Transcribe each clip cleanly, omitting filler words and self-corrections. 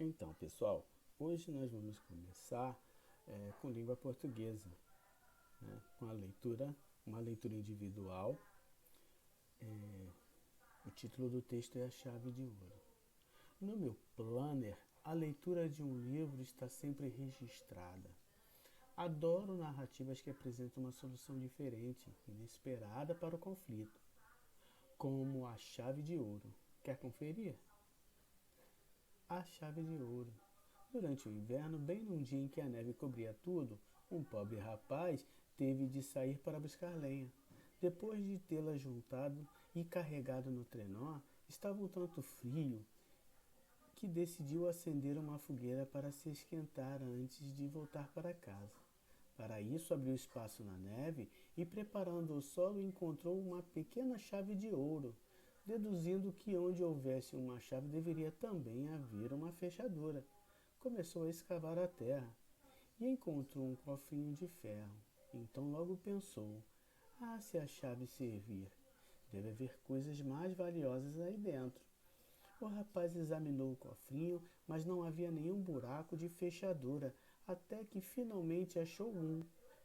Então, pessoal, hoje nós vamos começar com língua portuguesa, né? Com a leitura, uma leitura individual. O título do texto é A Chave de Ouro. No meu planner, a leitura de um livro está sempre registrada. Adoro narrativas que apresentam uma solução diferente, inesperada para o conflito, como A Chave de Ouro. Quer conferir? A Chave de Ouro. Durante o inverno, bem num dia em que a neve cobria tudo, um pobre rapaz teve de sair para buscar lenha. Depois de tê-la juntado e carregado no trenó, estava um tanto frio que decidiu acender uma fogueira para se esquentar antes de voltar para casa. Para isso, abriu espaço na neve e, preparando o solo, encontrou uma pequena chave de ouro, deduzindo que onde houvesse uma chave deveria também haver uma fechadura. Começou a escavar a terra e encontrou um cofrinho de ferro. Então logo pensou: ah, se a chave servir, deve haver coisas mais valiosas aí dentro. O rapaz examinou o cofrinho, mas não havia nenhum buraco de fechadura, até que finalmente achou um,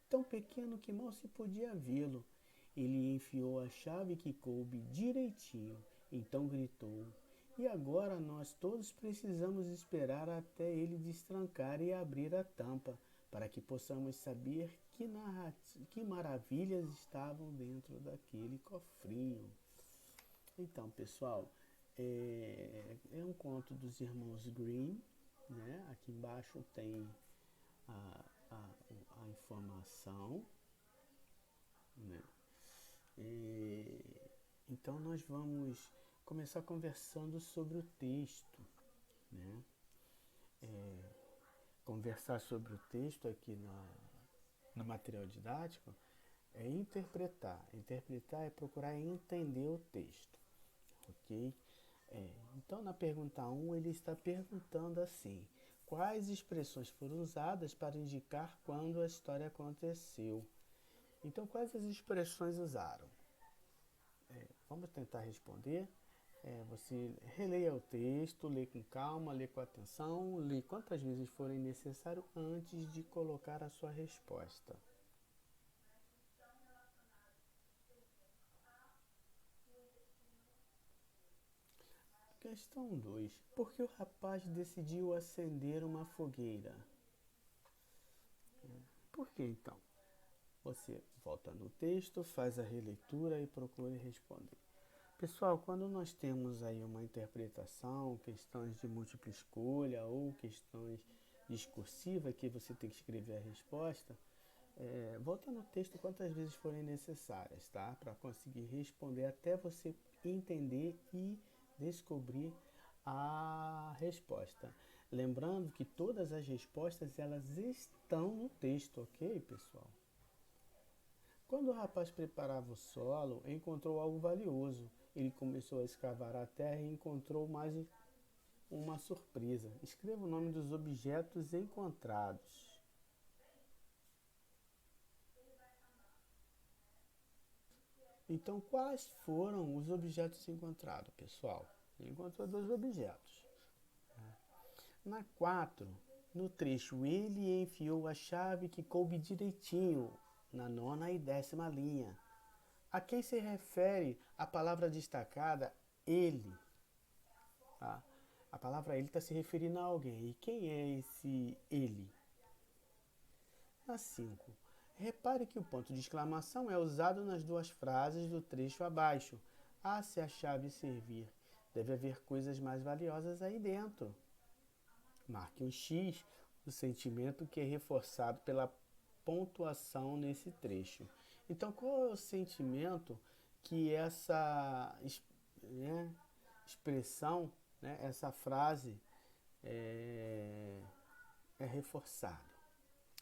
tão pequeno que mal se podia vê-lo. Ele enfiou a chave que coube direitinho, então gritou: e agora nós todos precisamos esperar até ele destrancar e abrir a tampa, para que possamos saber que maravilhas estavam dentro daquele cofrinho. Então, pessoal, é um conto dos irmãos Grimm, né? Aqui embaixo tem a, a, a informação, né? E, então nós vamos começar conversando sobre o texto, né? Conversar sobre o texto aqui no material didático é interpretar. Interpretar é procurar entender o texto, ok? Então, na pergunta 1, ele está perguntando assim: quais expressões foram usadas para indicar quando a história aconteceu? Então, quais as expressões usaram? Vamos tentar responder. Você releia o texto, lê com calma, lê com atenção, lê quantas vezes forem necessário antes de colocar a sua resposta. Questão 2. Por que o rapaz decidiu acender uma fogueira? Por que então? Você volta no texto, faz a releitura e procure responder. Pessoal, quando nós temos aí uma interpretação, questões de múltipla escolha ou questões discursivas que você tem que escrever a resposta, volta no texto quantas vezes forem necessárias, tá? Para conseguir responder até você entender e descobrir a resposta. Lembrando que todas as respostas elas estão no texto, ok, pessoal? Quando o rapaz preparava o solo, encontrou algo valioso. Ele começou a escavar a terra e encontrou mais uma surpresa. Escreva o nome dos objetos encontrados. Então, quais foram os objetos encontrados, pessoal? Ele encontrou dois objetos. Na 4, no trecho, ele enfiou a chave que coube direitinho na nona e décima linha. A quem se refere a palavra destacada ele? Tá? A palavra ele está se referindo a alguém. E quem é esse ele? Na 5. Repare que o ponto de exclamação é usado nas duas frases do trecho abaixo. Ah, se a chave servir, deve haver coisas mais valiosas aí dentro. Marque um X, o sentimento que é reforçado pela pontuação nesse trecho. Então, qual é o sentimento que essa né, expressão, né, essa frase é, é reforçada?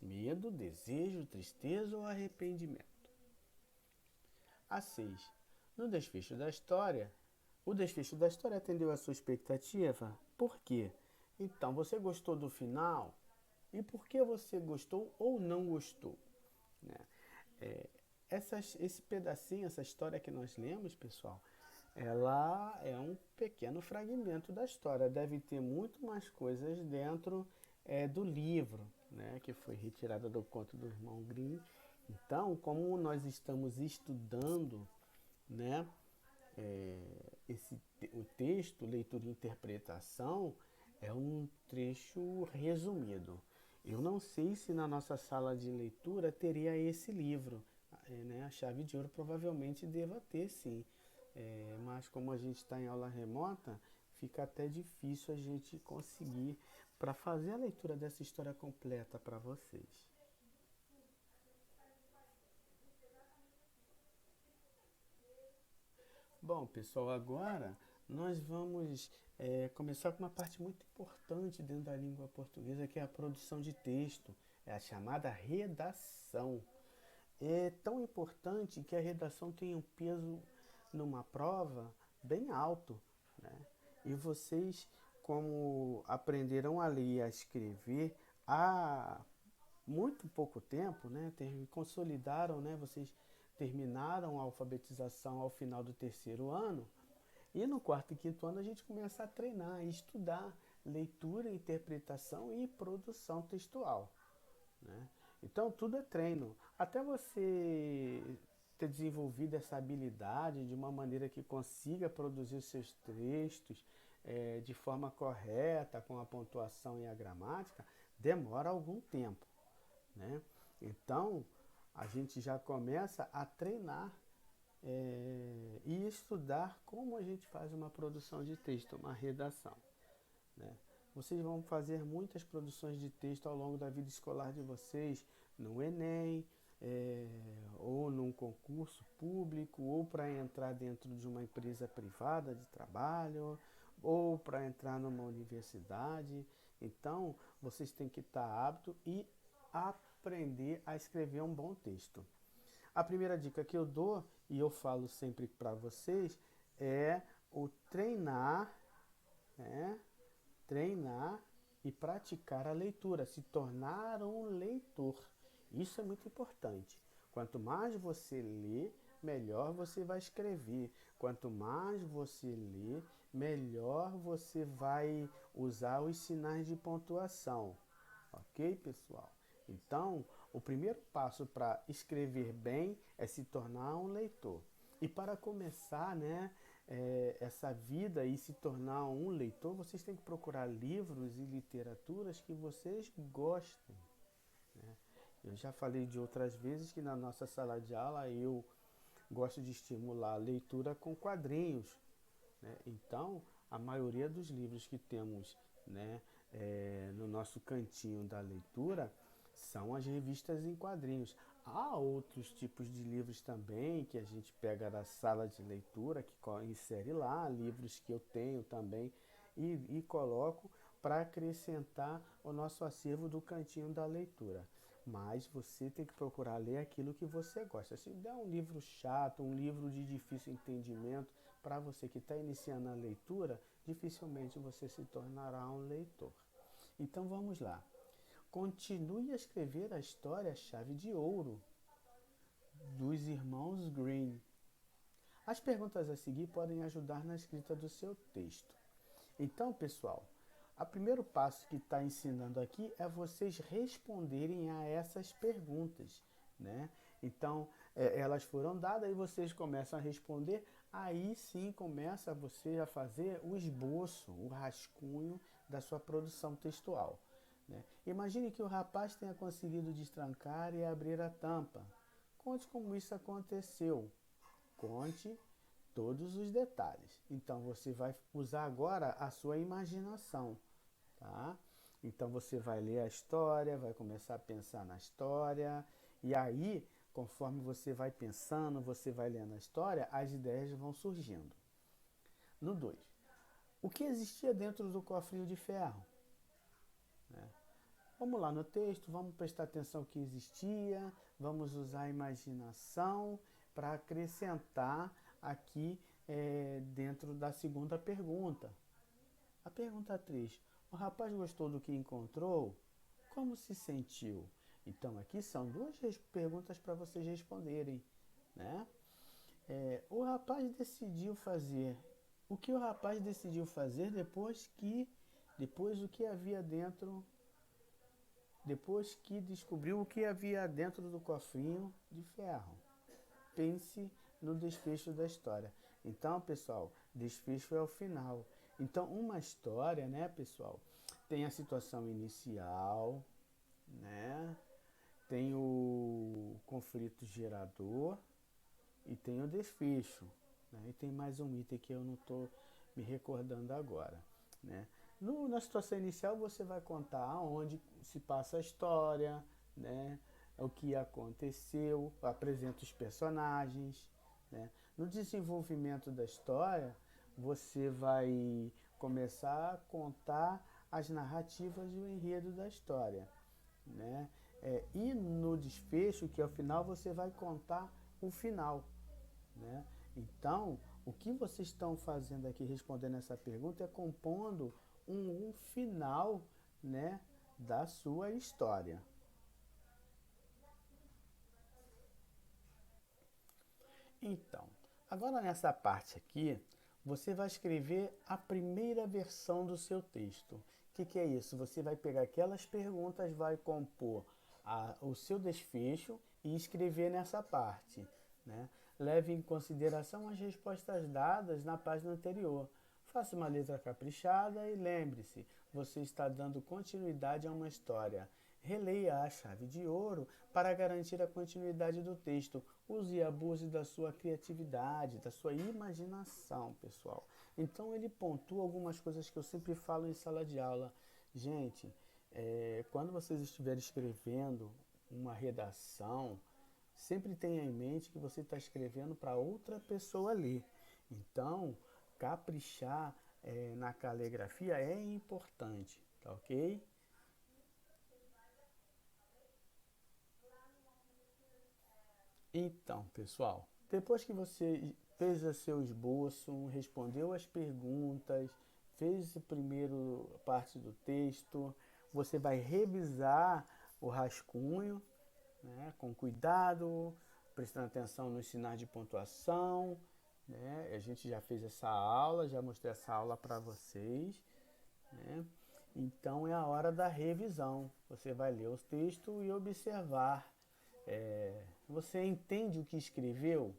Medo, desejo, tristeza ou arrependimento? A 6. No desfecho da história, o desfecho da história atendeu à sua expectativa? Por quê? Então, você gostou do final? E por que você gostou ou não gostou? Né? Esse pedacinho, essa história que nós lemos, pessoal, ela é um pequeno fragmento da história. Deve ter muito mais coisas dentro do livro, né, que foi retirada do conto do irmão Grimm. Então, como nós estamos estudando, né, o texto, leitura e interpretação, é um trecho resumido. Eu não sei se na nossa sala de leitura teria esse livro, né? A Chave de Ouro provavelmente deva ter, sim. Mas como a gente está em aula remota, fica até difícil a gente conseguir para fazer a leitura dessa história completa para vocês. Bom, pessoal, agora nós vamos começar com uma parte muito importante dentro da língua portuguesa, que é a produção de texto, é a chamada redação. É tão importante que a redação tem um peso numa prova bem alto, né? E vocês, como aprenderam a ler e a escrever há muito pouco tempo, né? Consolidaram, né? Vocês terminaram a alfabetização ao final do terceiro ano e no quarto e quinto ano a gente começa a treinar e estudar leitura, interpretação e produção textual, né? Então tudo é treino. Até você ter desenvolvido essa habilidade de uma maneira que consiga produzir os seus textos de forma correta, com a pontuação e a gramática, demora algum tempo, né? Então a gente já começa a treinar e estudar como a gente faz uma produção de texto, uma redação, né? Vocês vão fazer muitas produções de texto ao longo da vida escolar de vocês, no Enem, é, ou num concurso público, ou para entrar dentro de uma empresa privada de trabalho, ou para entrar numa universidade. Então, vocês têm que estar apto e aprender a escrever um bom texto. A primeira dica que eu dou, e eu falo sempre para vocês, é o treinar, né? Treinar e praticar a leitura, se tornar um leitor. Isso é muito importante. Quanto mais você lê, melhor você vai escrever. Quanto mais você lê, melhor você vai usar os sinais de pontuação. Ok, pessoal? Então, o primeiro passo para escrever bem é se tornar um leitor. E para começar, né, essa vida e se tornar um leitor, vocês têm que procurar livros e literaturas que vocês gostem, né? Eu já falei de outras vezes que na nossa sala de aula eu gosto de estimular a leitura com quadrinhos, né? Então, a maioria dos livros que temos, né, no nosso cantinho da leitura são as revistas em quadrinhos. Há outros tipos de livros também que a gente pega da sala de leitura, que insere lá livros que eu tenho também e coloco para acrescentar o nosso acervo do cantinho da leitura. Mas você tem que procurar ler aquilo que você gosta. Se der um livro chato, um livro de difícil entendimento, para você que está iniciando a leitura, dificilmente você se tornará um leitor. Então vamos lá. Continue a escrever a história Chave de Ouro dos irmãos Grimm. As perguntas a seguir podem ajudar na escrita do seu texto. Então, pessoal, o primeiro passo que está ensinando aqui é vocês responderem a essas perguntas, né? Então, elas foram dadas e vocês começam a responder. Aí sim começa você a fazer o esboço, o rascunho da sua produção textual, né? Imagine que o rapaz tenha conseguido destrancar e abrir a tampa. Conte como isso aconteceu. Conte todos os detalhes. Então você vai usar agora a sua imaginação, tá? Então você vai ler a história, vai começar a pensar na história, e aí, conforme você vai pensando, você vai lendo a história, as ideias vão surgindo. No 2, o que existia dentro do cofrinho de ferro? Né? Vamos lá no texto, vamos prestar atenção no que existia, vamos usar a imaginação para acrescentar aqui dentro da segunda pergunta. A pergunta 3. O rapaz gostou do que encontrou? Como se sentiu? Então aqui são duas perguntas para vocês responderem, né? O rapaz decidiu fazer. O que o rapaz decidiu fazer depois o que havia dentro, depois que descobriu o que havia dentro do cofrinho de ferro. Pense no desfecho da história. Então, pessoal, desfecho é o final. Então, uma história, né, pessoal, tem a situação inicial, né? Tem o conflito gerador e tem o desfecho. Né? E tem mais um item que eu não estou me recordando agora. Né? Na situação inicial você vai contar onde se passa a história, né? O que aconteceu, apresenta os personagens. Né? No desenvolvimento da história, você vai começar a contar as narrativas e o enredo da história. Né? E no desfecho, que é o final, você vai contar o final. Né? Então, o que vocês estão fazendo aqui respondendo essa pergunta é compondo um final, né, da sua história. Então, agora nessa parte aqui, você vai escrever a primeira versão do seu texto. O que é isso? Você vai pegar aquelas perguntas, vai compor o seu desfecho e escrever nessa parte. Né? Leve em consideração as respostas dadas na página anterior. Faça uma letra caprichada e lembre-se, você está dando continuidade a uma história. Releia a chave de ouro para garantir a continuidade do texto. Use e abuse da sua criatividade, da sua imaginação, pessoal. Então ele pontua algumas coisas que eu sempre falo em sala de aula. Gente, quando vocês estiverem escrevendo uma redação, sempre tenha em mente que você está escrevendo para outra pessoa ler. Então, caprichar na caligrafia é importante, tá ok? Então, pessoal, depois que você fez o seu esboço, respondeu as perguntas, fez a primeira parte do texto, você vai revisar o rascunho, né, com cuidado, prestando atenção nos sinais de pontuação. Né? A gente já fez essa aula, já mostrei essa aula para vocês. Né? Então é a hora da revisão. Você vai ler os textos e observar. Você entende o que escreveu?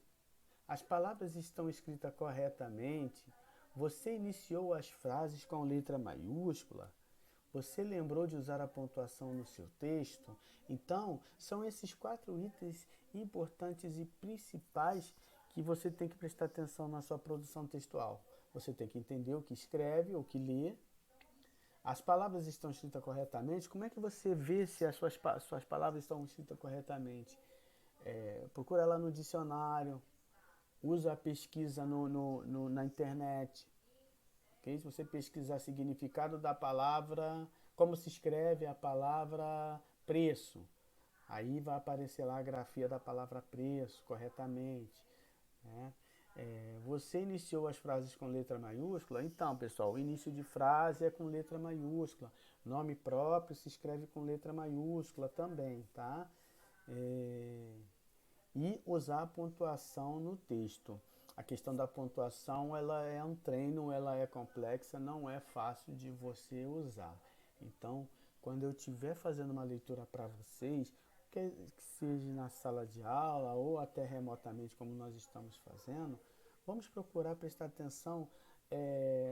As palavras estão escritas corretamente? Você iniciou as frases com letra maiúscula? Você lembrou de usar a pontuação no seu texto? Então, são esses 4 itens importantes e principais que você tem que prestar atenção na sua produção textual. Você tem que entender o que escreve, o que lê. As palavras estão escritas corretamente? Como é que você vê se as suas palavras estão escritas corretamente? Procura lá no dicionário, usa a pesquisa na internet. Okay? Se você pesquisar significado da palavra, como se escreve a palavra preço, aí vai aparecer lá a grafia da palavra preço corretamente. Né? Você iniciou as frases com letra maiúscula? Então, pessoal, o início de frase é com letra maiúscula. Nome próprio se escreve com letra maiúscula também, tá? E usar a pontuação no texto. A questão da pontuação, ela é um treino, ela é complexa, não é fácil de você usar. Então, quando eu estiver fazendo uma leitura para vocês, que seja na sala de aula ou até remotamente, como nós estamos fazendo, vamos procurar prestar atenção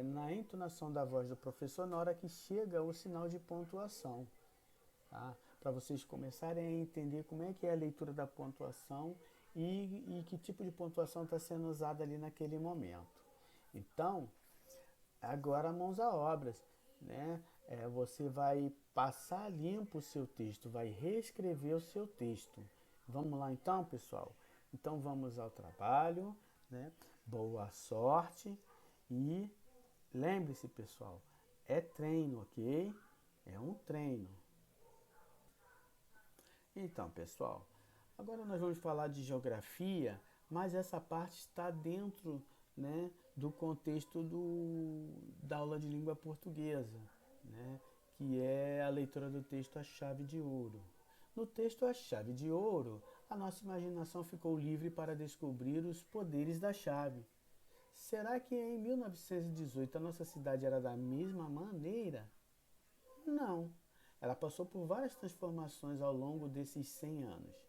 na entonação da voz do professor na hora que chega o sinal de pontuação. Tá? Para vocês começarem a entender como é que é a leitura da pontuação e que tipo de pontuação está sendo usada ali naquele momento. Então, agora mãos à obras. Né? Você vai passar limpo o seu texto, vai reescrever o seu texto. Vamos lá então, pessoal? Então vamos ao trabalho. Né? Boa sorte e lembre-se, pessoal, é treino, ok? É um treino. Então, pessoal, agora nós vamos falar de geografia, mas essa parte está dentro, né, do contexto da aula de língua portuguesa, né, que é a leitura do texto A Chave de Ouro. No texto A Chave de Ouro, a nossa imaginação ficou livre para descobrir os poderes da chave. Será que em 1918 a nossa cidade era da mesma maneira? Não. Ela passou por várias transformações ao longo desses 100 anos.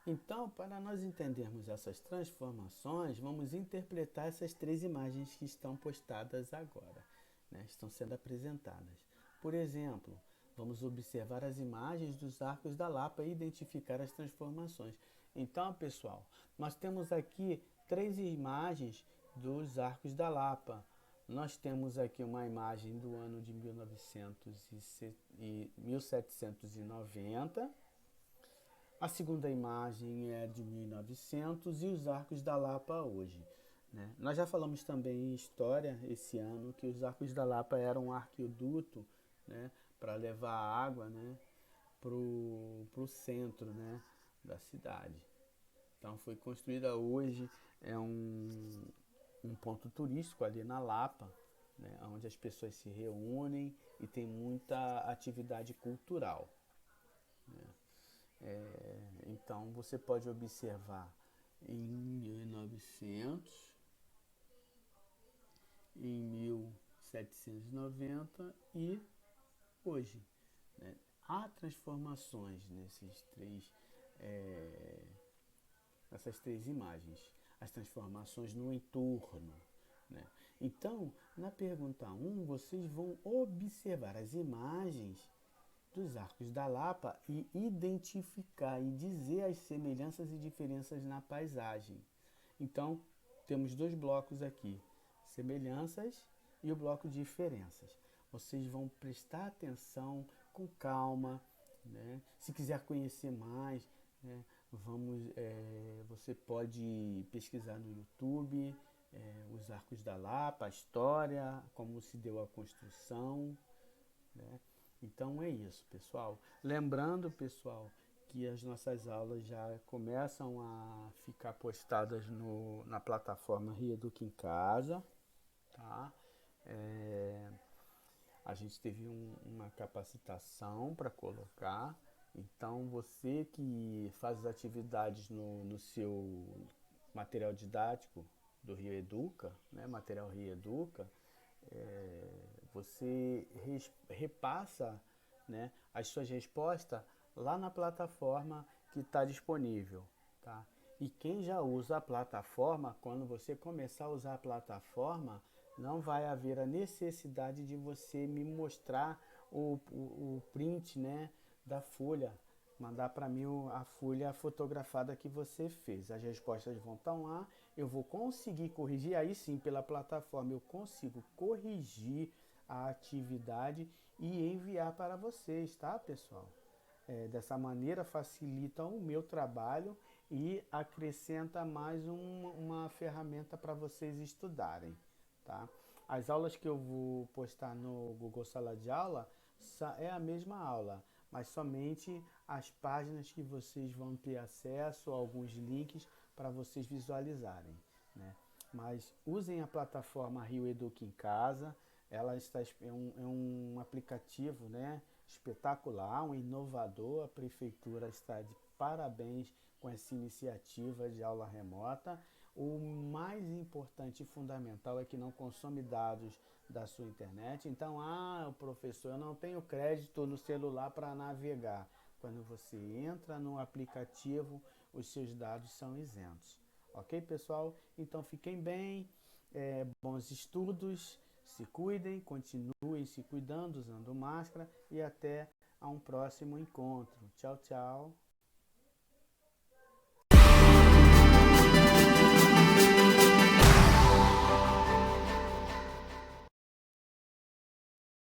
Então, para nós entendermos essas transformações, vamos interpretar essas três imagens que estão postadas agora, né? Estão sendo apresentadas. Por exemplo, vamos observar as imagens dos arcos da Lapa e identificar as transformações. Então, pessoal, nós temos aqui três imagens dos arcos da Lapa. Nós temos aqui uma imagem do ano de 1790. A segunda imagem é de 1900 e os arcos da Lapa hoje, né? Nós já falamos também em história esse ano que os arcos da Lapa eram um arqueoduto, né, para levar água, né, pro centro, né, da cidade. Então foi construída hoje, é um ponto turístico ali na Lapa, né, onde as pessoas se reúnem e tem muita atividade cultural, né? Então você pode observar em 1900, em 1790 e hoje, né? Há transformações nessas três imagens, as transformações no entorno, né? Então, na pergunta 1, vocês vão observar as imagens dos arcos da Lapa e identificar e dizer as semelhanças e diferenças na paisagem. Então, temos dois blocos aqui, semelhanças e o bloco de diferenças. Vocês vão prestar atenção com calma, né? Se quiser conhecer mais, né, você pode pesquisar no YouTube, os arcos da Lapa, a história, como se deu a construção, né? Então é isso, pessoal. Lembrando, pessoal, que as nossas aulas já começam a ficar postadas na plataforma Reeduca em Casa, tá? A gente teve uma capacitação para colocar. Então você que faz as atividades no seu material didático do Rio Educa, né? Material Rio Educa, você repassa, né, as suas respostas lá na plataforma que está disponível, tá? E quem já usa a plataforma, quando você começar a usar a plataforma, não vai haver a necessidade de você me mostrar o print, né, da folha, mandar para mim a folha fotografada que você fez. As respostas vão estar lá, eu vou conseguir corrigir, aí sim, pela plataforma eu consigo corrigir a atividade e enviar para vocês, tá, pessoal? Dessa maneira facilita o meu trabalho e acrescenta mais uma ferramenta para vocês estudarem, tá? As aulas que eu vou postar no Google Sala de Aula é a mesma aula, mas somente as páginas que vocês vão ter acesso, alguns links para vocês visualizarem, né? Mas usem a plataforma Rio Educa em Casa. Ela é um aplicativo, né, espetacular, um inovador. A prefeitura está de parabéns com essa iniciativa de aula remota. O mais importante e fundamental é que não consome dados da sua internet. Então, o professor, eu não tenho crédito no celular para navegar. Quando você entra no aplicativo, os seus dados são isentos. Ok, pessoal? Então, fiquem bem, bons estudos, se cuidem, continuem se cuidando, usando máscara e até a um próximo encontro. Tchau, tchau.